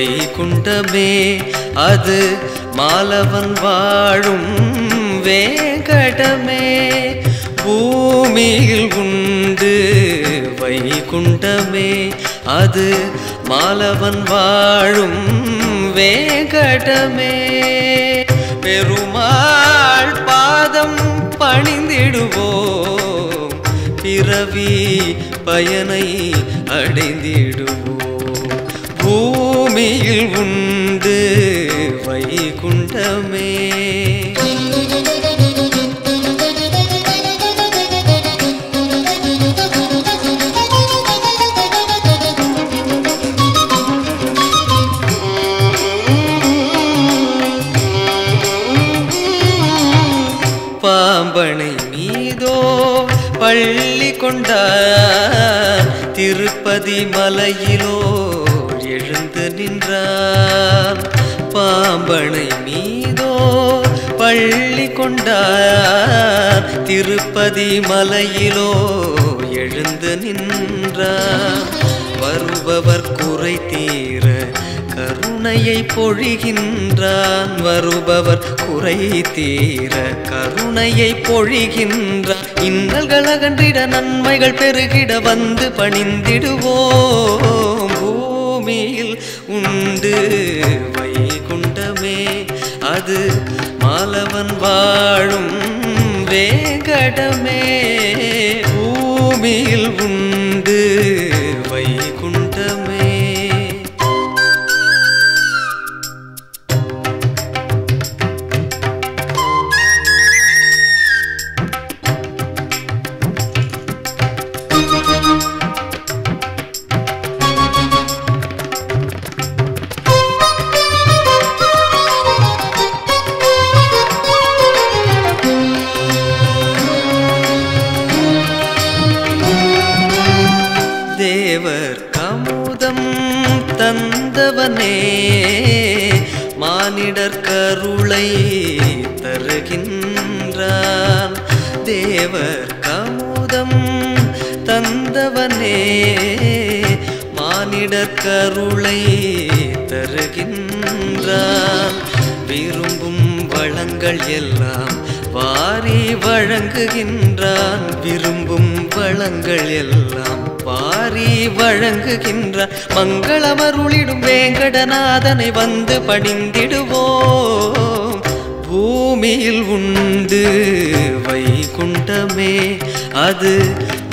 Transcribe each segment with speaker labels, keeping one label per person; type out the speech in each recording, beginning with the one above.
Speaker 1: வைகுண்டமே அது மாலவன் வாழும் வேங்கடமே பூமியில் உண்டு வைகுண்டமே அது மாலவன் வாழும் வேங்கடமே பெருமாள் பாதம் பணிந்திடுவோம் பிறவி பயனை அடைந்திடுவோம் பூமியில் உண்டு வைகுண்டமே பாம்பனை மீதோ பள்ளி கொண்டார் திருப்பதி மலையிலோ எழுந்து நின்றார் பாம்பனை மீதோ பள்ளி கொண்டார் திருப்பதி மலையிலோ எழுந்து நின்றார் வருபவர் குறை தீர கருணையை பொழிகின்றான் வருபவர் குறை தீர கருணையை பொழிகின்றான் இன்னல்கள் அகன்றிட நன்மைகள் பெருகிட வந்து பணிந்திடுவோம் பூமியில் உண்டு வைகுண்டமே அது மாலவன் வாழும் வேங்கடமே பூமியில் உண்டு வைகுண்டமே தேவர் கமுதம் தந்தவனே மானிடர் கருளை தருகின்றான் தேவர் கமுதம் தந்தவனே மானிடர் கருளை தருகின்றான் விரும்பும் வளங்கள் எல்லாம் வாரி வழங்குகின்றான் விரும்பும் வளங்கள் எல்லாம் வாரி வழங்குகின்றான் மங்களமருளிடும் வேங்கடநாதனை வந்து பணிந்திடுவோம் பூமியில் உண்டு வைகுண்டமே அது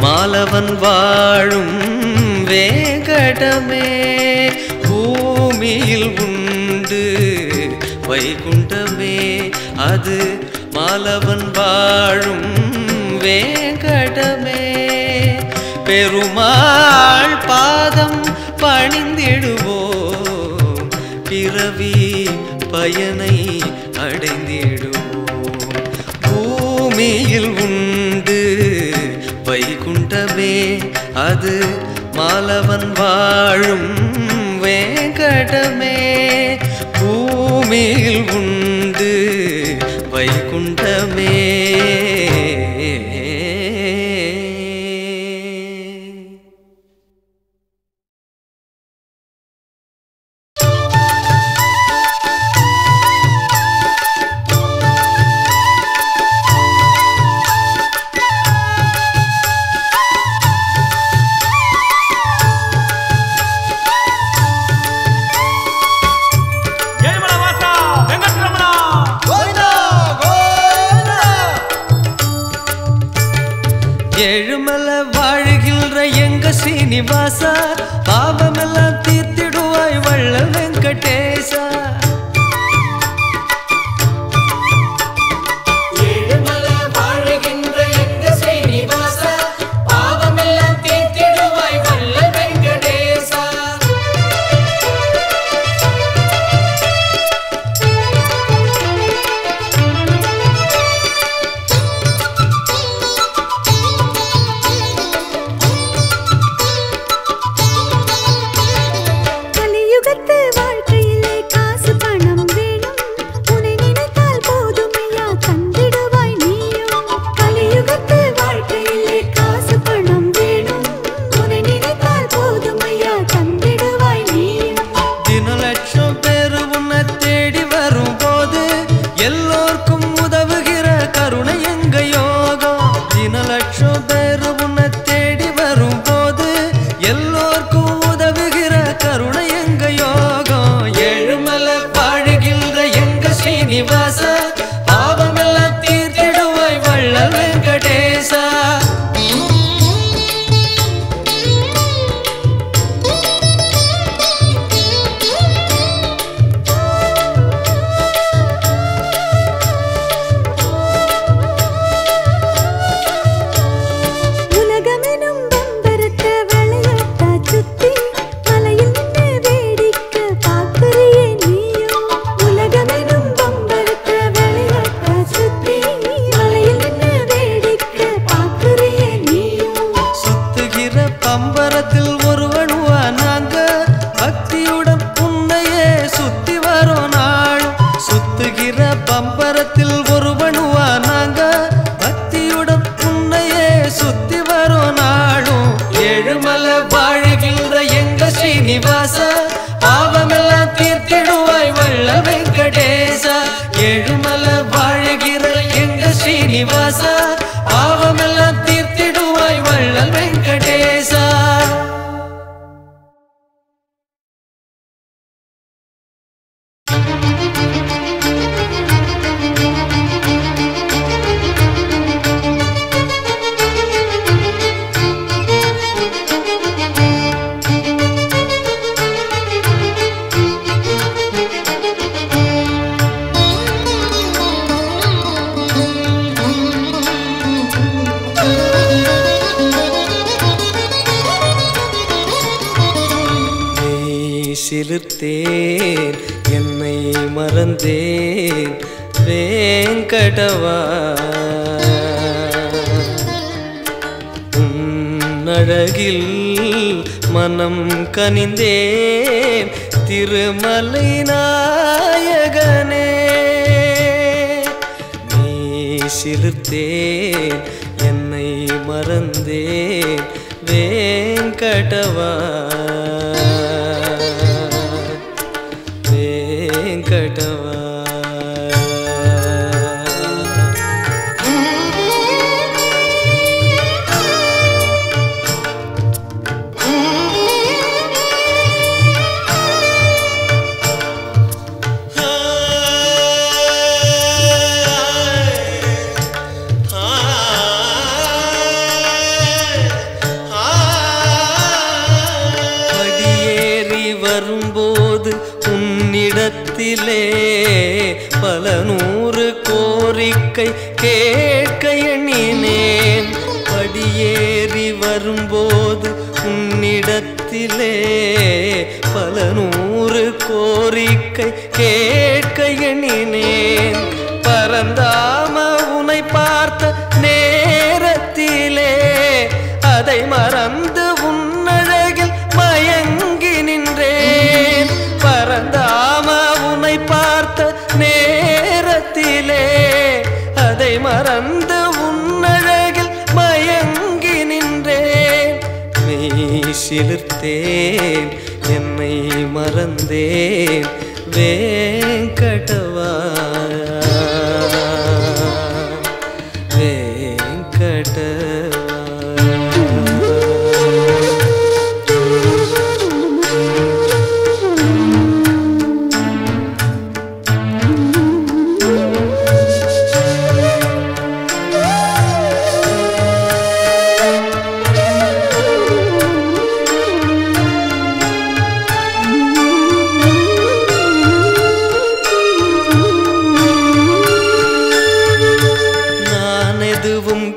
Speaker 1: மாலவன் வாழும் வேங்கடமே பூமியில் உண்டு வைகுண்டமே அது மாலவன் வாழும் வேங்கடமே பெருமாள் பாதம் பணிந்திடுவோம் பிறவி பயனை அடைந்திடுவோம் பூமியில் உண்டு வைகுண்டமே அது மாலவன் வாழும் வேங்கடமே பூமியில் உண்டு வைகுண்டமே ஏழுமலை வாழுகின்ற எங்க சீனிவாசா பாவமெல்லாம் தீர்த்திடுவாய் வள்ளல் வெங்கடேசா
Speaker 2: ஏழுமலை வாழுகின்ற எங்க சீனிவாசா பாவமெல்லாம் தீர்த்திடுவாய் வள்ளல் வெங்கடேசா
Speaker 3: கலியுகத்து வாழ்க்கையில்
Speaker 1: சுத்தி வரும் நாளும் சுத்துகிற பம்பரத்தில் ஒரு வணுவா நாங்க பக்தியுடன் உன்னையே சுத்தி வரும் நாளும் ஏழுமலை வாழுகின்ற எங்க ஸ்ரீனிவாசா பாவமெல்லாம் தீர்த்திடுவாய் வள்ளல் வெங்கடேசா ஏழுமலை வாழுகிற எங்க ஸ்ரீனிவாசா பாவமெல்லாம் தீர்த்திடுவாய் வள்ளல் வெங்கடேசா. சிலிர்த்தேன் என்னை மறந்தேன் வேங்கடவா உன்னழகில் மனம் கனிந்தேன் திருமலை நாயகனே நீ சிலிர்த்தேன் என்னை மறந்தேன் வேங்கடவா வெங்கடவா. வரும்போது உன்னிடத்திலே பல நூறு கோரிக்கை கேட்க எண்ணினேன் படியேறி வரும்போது உன்னிடத்திலே பல நூறு கோரிக்கை கேட்க எண்ணினேன் பரந்தாம உன்னை பார்த்த நேரத்திலே அதை மறந்து உன்னழகில் மயங்கி நின்றேன் பரந்தாம உன்னை பார்த்த நேரத்திலே அதை மறந்து உன்னழகில் மயங்கி நின்றேன் மெய் சிலிர்த்தேன் என்னை மறந்தேன் வேங்கடவா வேங்கடவா.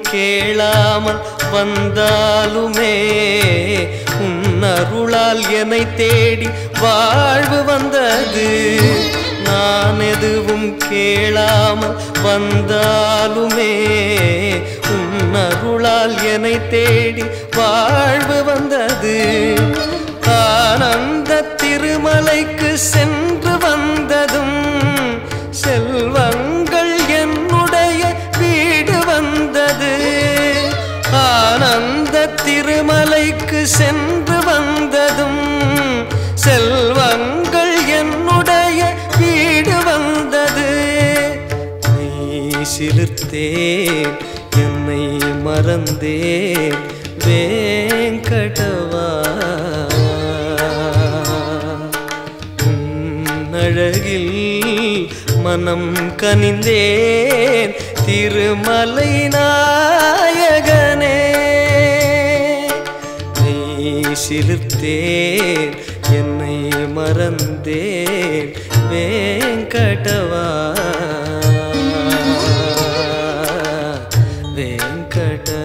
Speaker 1: கேளாமல் வந்தாலுமே உன்னருளால் என்னை தேடி வாழ்வு வந்தது நான் எதுவும் கேளாமல் வந்தாலுமே உன்னருளால் என்னை தேடி வாழ்வு வந்தது ஆனந்த திருமலைக்கு சென்று வந்ததும் செல்வங்கள் என்னுடைய வீடு வந்தது ஆனந்த திருமலைக்கு சென்று வந்ததும் செல்வங்கள் என்னுடைய வீடு வந்தது நீ சிலிர்த்தேன் என்னை மறந்தேன் வேங்கடவா அழகில் மனம் கனிந்தேன் திருமலை நாயகனே நீ சிலிர்த்தேன் என்னை மறந்தேன் வேங்கடவா வேங்கடவா.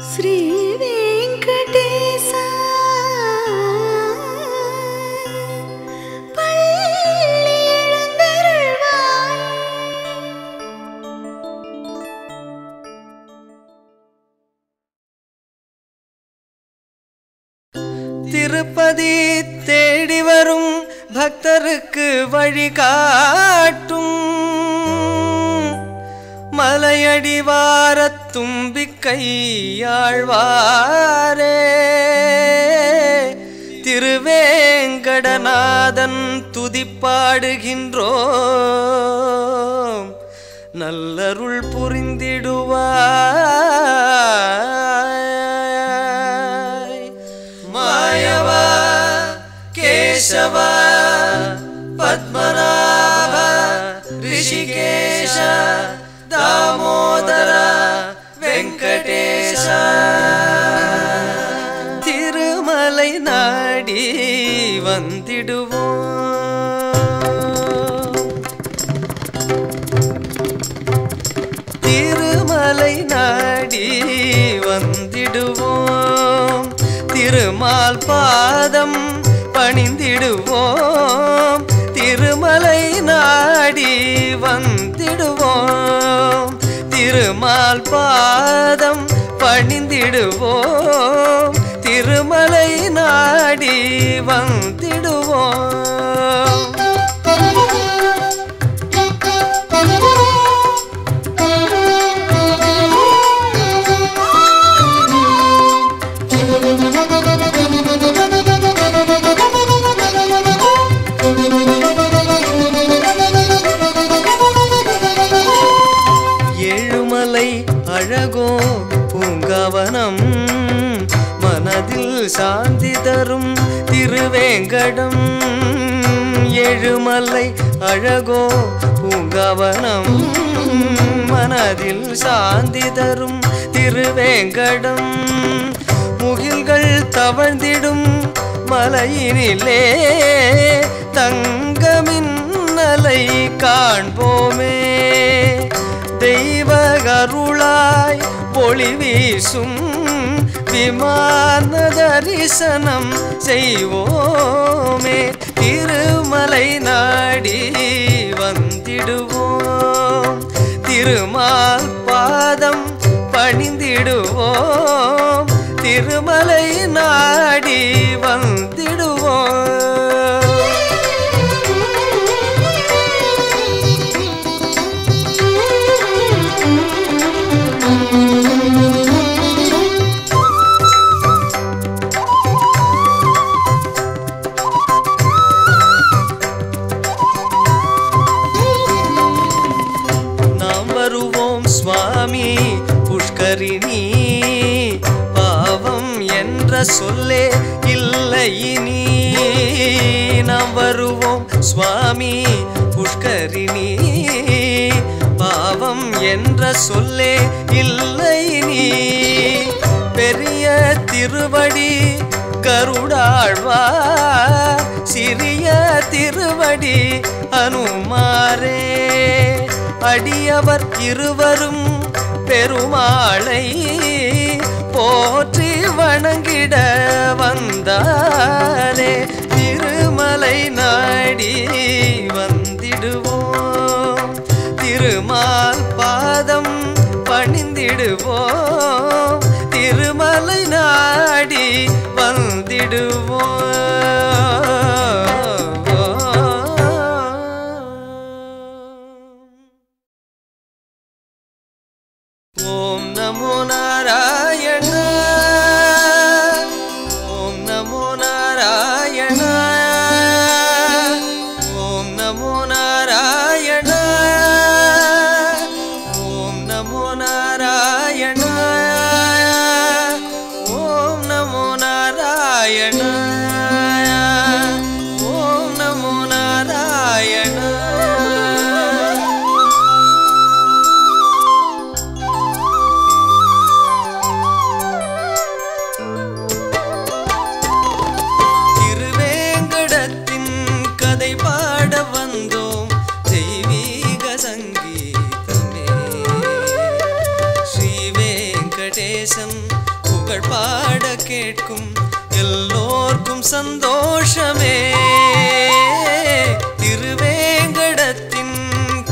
Speaker 3: ஸ்ரீ வெங்கடேசா பள்ளி எழுந்தருள்வாய்.
Speaker 1: திருப்பதி தேடி வரும் பக்தருக்கு வழிகாட்டும் மலையடிவாரத் தும்பிக்கையாழ்வாரே. திருவேங்கடநாதன் துதிப்பாடுகின்றோம் நல்லருள் புரிந்திடுவாய். மாயவா கேசவ பத்மநாப ரிஷிகேஷ தாமோதர வெங்கடேஷ திருமலை நாடி வந்திடுவோம். திருமலை நாடி வந்திடுவோம். திருமால் பாதம் பணிந்திடுவோம். திருமலை நாடி வந்திடுவோம். திருமால் பாதம் பணிந்திடுவோம். திருமலை நாடி வந்திடுவோம். ஏழுமலை அழகோ பூங்காவனம் மனதில் சாந்தி தரும் திருவேங்கடம். ஏழுமலை அழகோ பூங்காவனம் மனதில் சாந்தி தரும் திருவேங்கடம். முகில்கள் தவழ்ந்திடும் மலையினிலே தங்கமின்னலை காண்போமே. தெய்வ கருளாய் ஒளி வீசும் விமான தரிசனம் செய்வோமே. திருமலை நாடி வந்திடுவோம். திருமால் பாதம் பணிந்திடுவோம். திருமலை நாடி வந்திடுவோம். சுவாமி புஷ்கரிணி பாவம் என்ற சொல்லே இல்லை இனி. நாம் வருவோம் சுவாமி புஷ்கரிணி பாவம் என்ற சொல்லே இல்லை இனி. பெரிய திருவடி கருடாழ்வார் சிறிய திருவடி அனுமாரே. அடியவர் இருவரும் பெருமாளை போற்றி வணங்கிட வந்தாரே. திருமலை நாடி வந்திடுவோம். திருமால் பாதம் பணிந்திடுவோம். திருமலை நாடி வந்திடுவோம். ஓம் நமோ நாராயண. ஓம் நமோ நாராயண. ஓம் நமோ நாராயண. ஓம் நமோ நாராயண. ஓம் நமோ நாராயண. புகழ் பாட கேட்கும் எல்லோர்க்கும் சந்தோஷமே திருவேங்கடத்தின்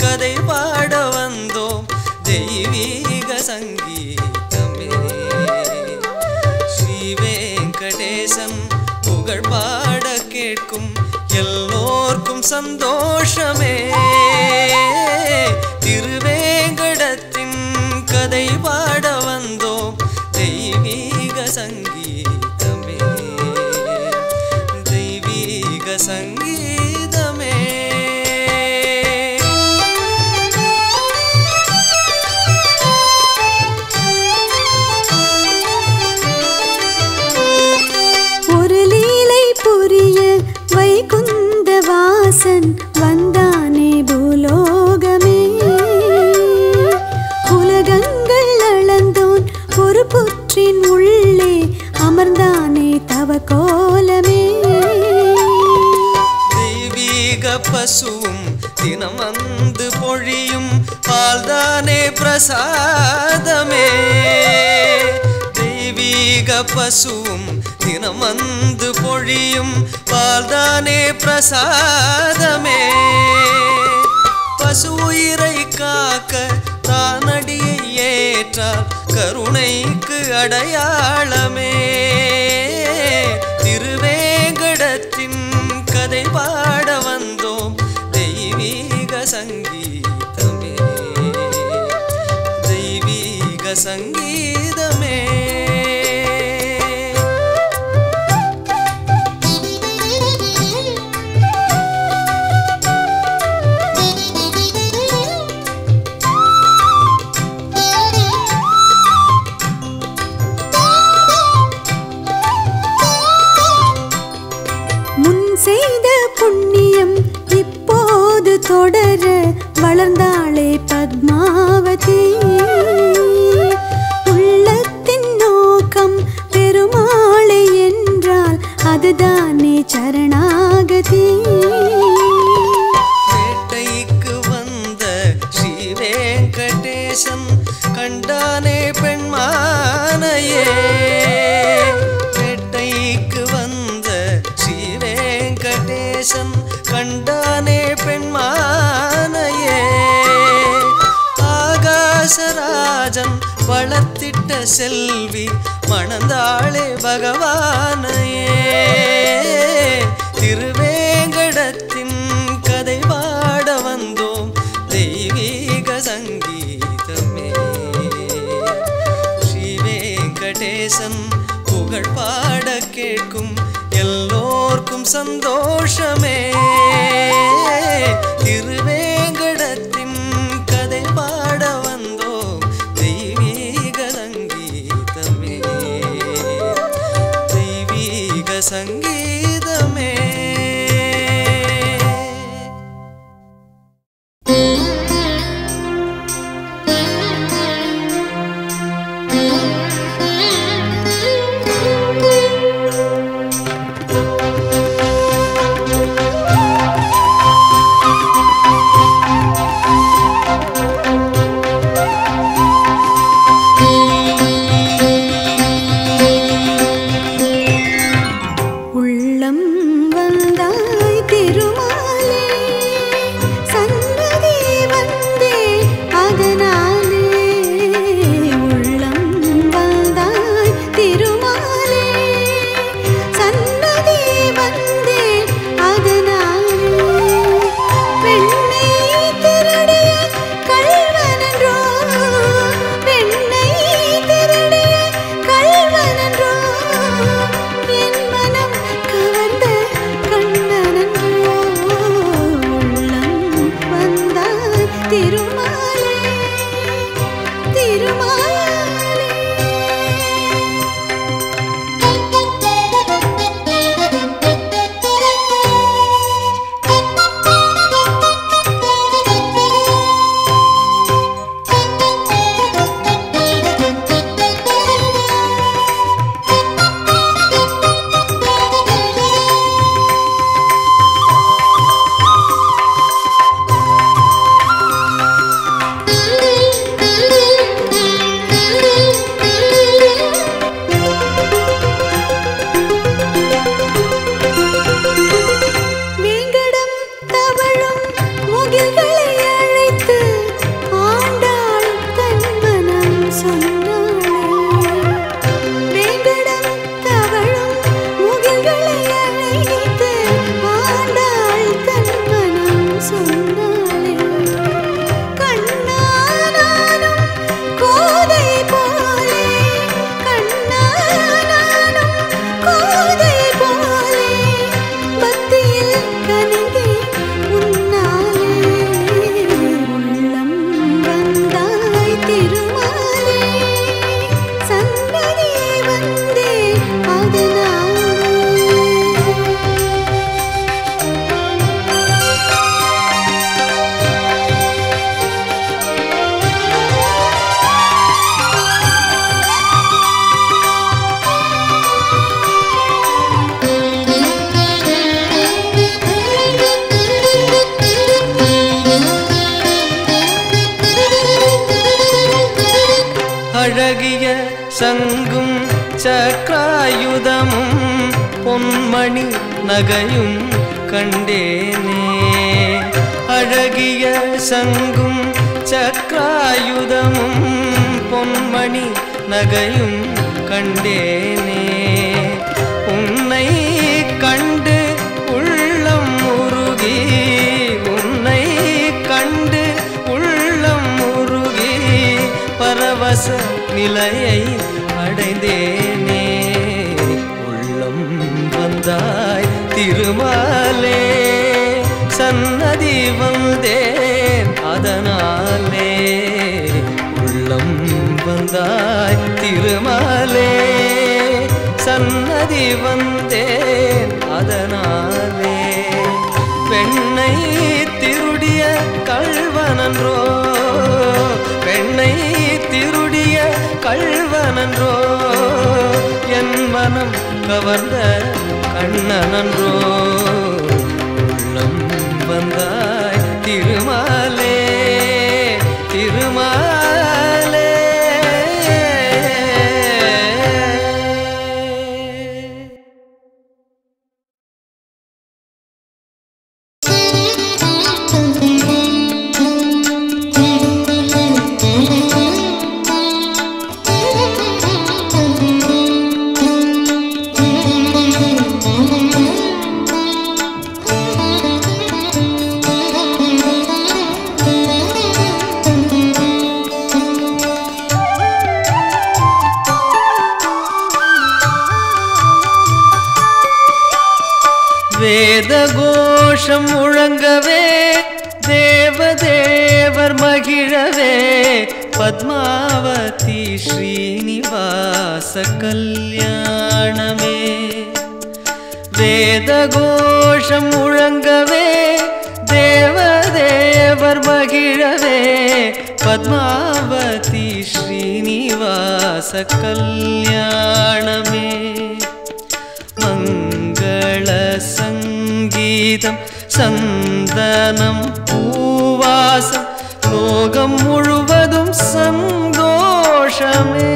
Speaker 1: கதை பாட வந்தோம் தெய்வீக சங்கீதமே ஸ்ரீ வெங்கடேசன் புகழ் பாட கேட்கும் எல்லோர்க்கும் சந்தோஷமே திருவேங்கடத்தின் கதை பாட வந்தோம் தெய்வீக சங்கீதமே தெய்வீக சங்கீதமே
Speaker 3: ஒரு லீலை புரிய வைகுந்த வாசன் வந்தானே பூலோகமே உலகங்கள் அளந்தோன் ஒரு புற்றின் உள்ளே அமர்ந்தானே தவ கோலமே
Speaker 1: தெய்வீக பசுவும் தினம் வந்து பொழியும் பால்தானே பிரசாதமே தெய்வீக பசுவும் தினம் வந்து பொழியும் பால்தானே பிரசாதமே பசு உயிரை காக்க தானடியை ஏற்றால் கருணைக்கு அடையாளமே திருவேங்கடத்தின் கதை பாட வந்தோம் தெய்வீக சங்கீதமே தெய்வீக சங்கீதமே
Speaker 3: செய்த புண்ணியம் இப்போது தொடர வளர்ந்தாளே பத்மாவதி உள்ளத்தின் நோக்கம் பெருமாளை என்றால் அதுதானே சரணாகதி
Speaker 1: வேட்டைக்கு வந்த ஸ்ரீ வெங்கடேசன் கண்டானே பெண்மானையே வேட்டைக்கு வந்த ஸ்ரீ வெங்கடேசன் கண்டானே பெண்மானையே ஆகாசராஜன் வளர்த்திட்ட செல்வி மணந்தாளே பகவானையே திருவேங்கடத்தின் கதை பாட வந்தோம் தெய்வீக சங்கீதமே ஸ்ரீ வெங்கடேசன் புகழ் பாட கேட்கும் எல்லோர்க்கும் சந்தோஷமே திருவேங்கடத்தின் கதை பாட வந்தோம் தெய்வீக சங்கீதமே தெய்வீக சங்கீதமே சக்ராயுதமும் பொன்மணி நகையும் கண்டேனே. அழகிய சங்கும் சக்ராயுதமும் பொன்மணி நகையும் கண்டேனே. உன்னை கண்டு உள்ளம் உருகி, உன்னை கண்டு உள்ளம் உருகி பரவச நிலையை அடைந்தேனே. உள்ளம் வந்தாய் திருமாலே, சன்னதி வந்தேன் அதனாலே. உள்ளம் வந்தாய் திருமாலே, சன்னதி வந்தேன் அதனாலே. பெண்ணை திருடிய கள்வனன்றோ, பெண்ணை திருடிய கள்வனன்றோ, என் மனம் கவர்ந்த கண்ணனன்றோ. உள்ளம் வந்தாய் திருமாலே, திருமாலே. வேத கோஷம் முழங்கவே, தேவதேவர் மகிழவே, பத்மாவதி ஸ்ரீனிவாச கல்யாணமே. வேத கோஷம் முழங்கவே, தேவதேவர் மகிழவே, பத்மாவதி ஸ்ரீனிவாச கல்யாணமே. மங்கள சங்கீதம் சந்தனம் பூவாசம், லோகம் முழுவதும் சந்தோஷமே.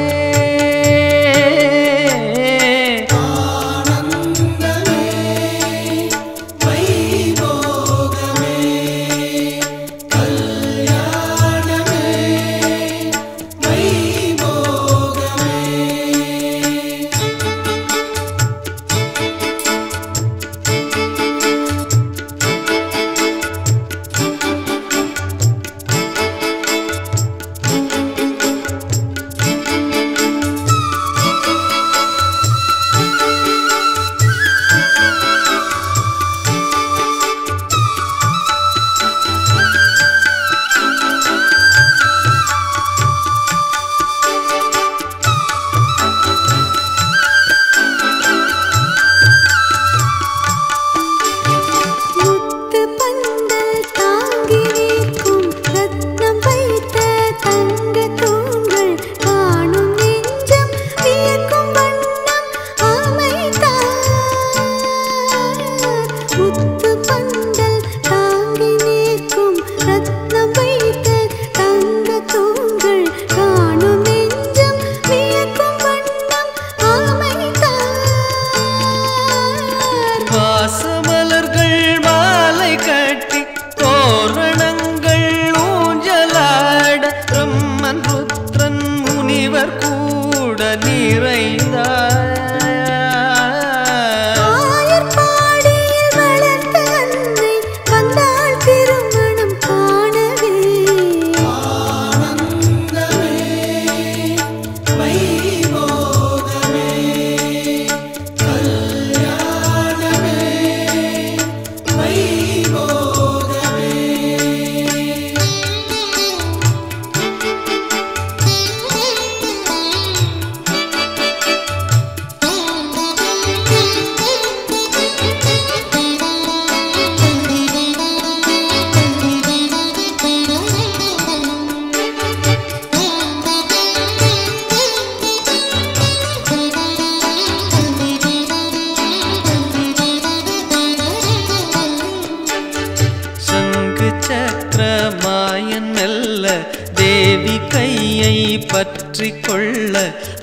Speaker 1: தேவி கையை பற்றி கொள்ள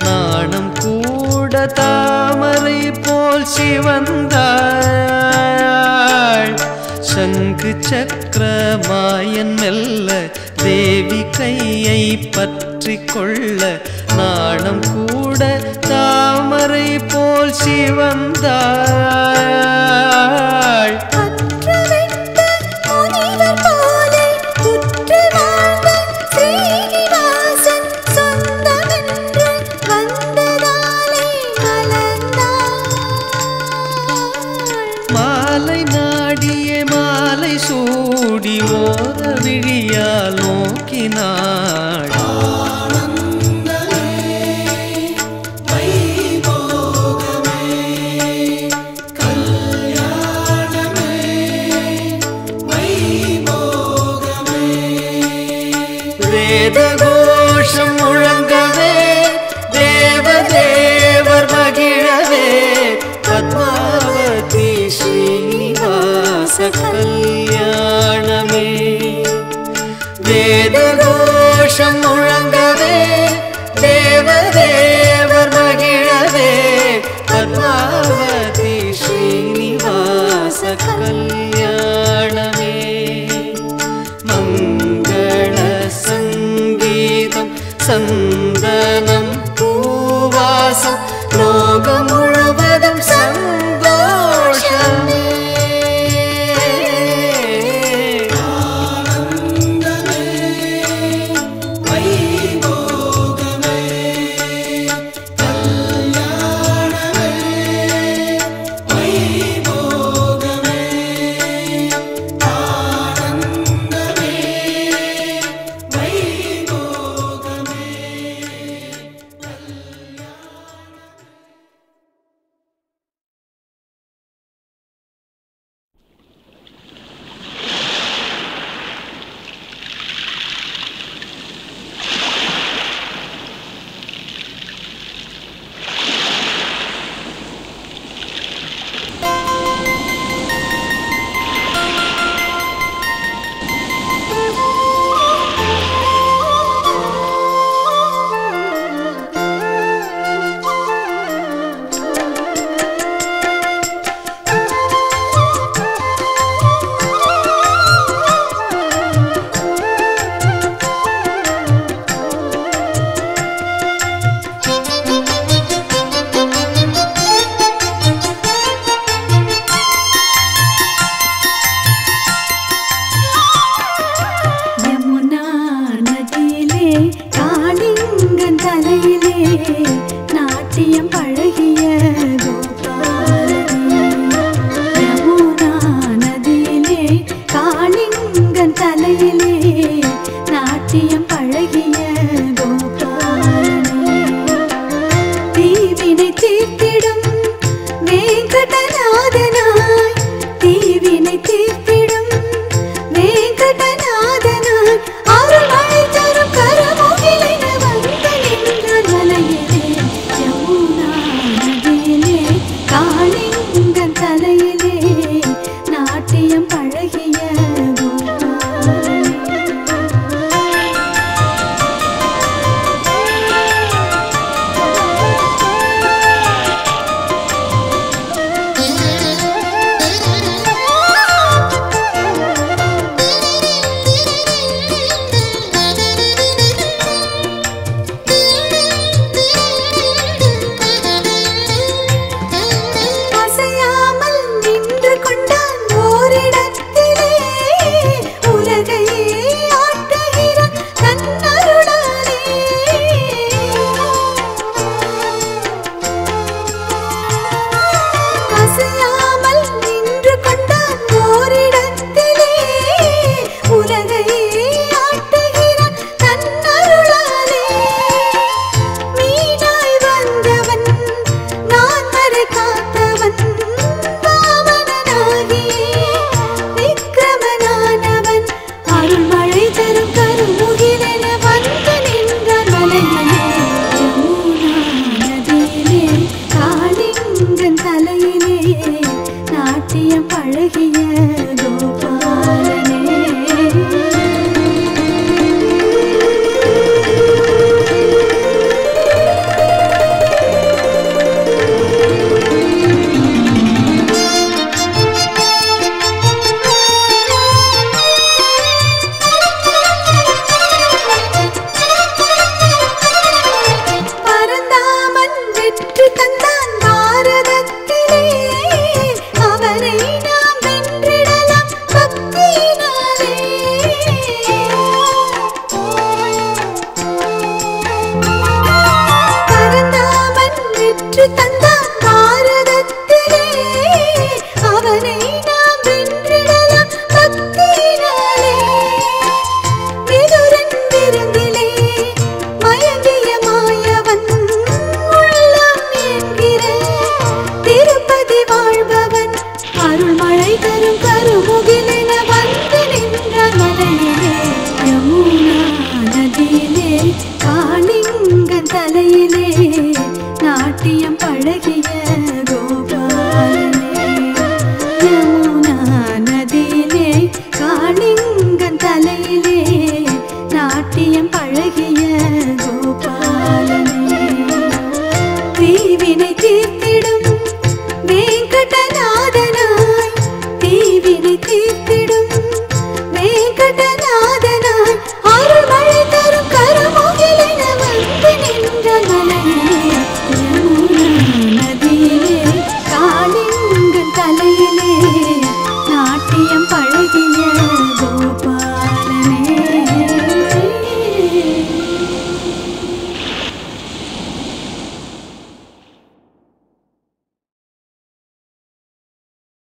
Speaker 1: நாணம் கூட தாமரை போல் சிவந்தாள். சங்கு சக்கரமாயன் மெல்ல தேவி கையை பற்றி கொள்ள நாணம் கூட தாமரை போல் சிவந்தாள். மாலை நாடிய மாலை சூடி ஓர விழியால் நோக்கினாள். வேத கோஷம் முழங்கவே தேவதேவர் மகிழவே பத்மாவதி ஸ்ரீனிவாச கல்யாணமே. வேத கோஷம் முழங்கவே தேவதேவர் மகிழவே பத்மாவதி ஸ்ரீனிவாச கல்யாணமே. மங்கள சங்கீதம் சந்தனம் பூவாசம் லோகம் முழுவதும் சந்தோஷமே.
Speaker 3: வெற்றி தந்தான் பாரதத்திலே அவனை நாம் வென்றிடலாம் பக்தியினாலே. விதுரன் விருந்திலே மயங்கிய மாயவன் உள்ளம் என்கிற திருப்பதி வாழ்பவன் அருள்மழை தரும் கருமுகிலென வந்து நின்ற மலையிலே யமுனா நதியிலே காளிங்கன் தலையிலே நாட்டியம் பழகிய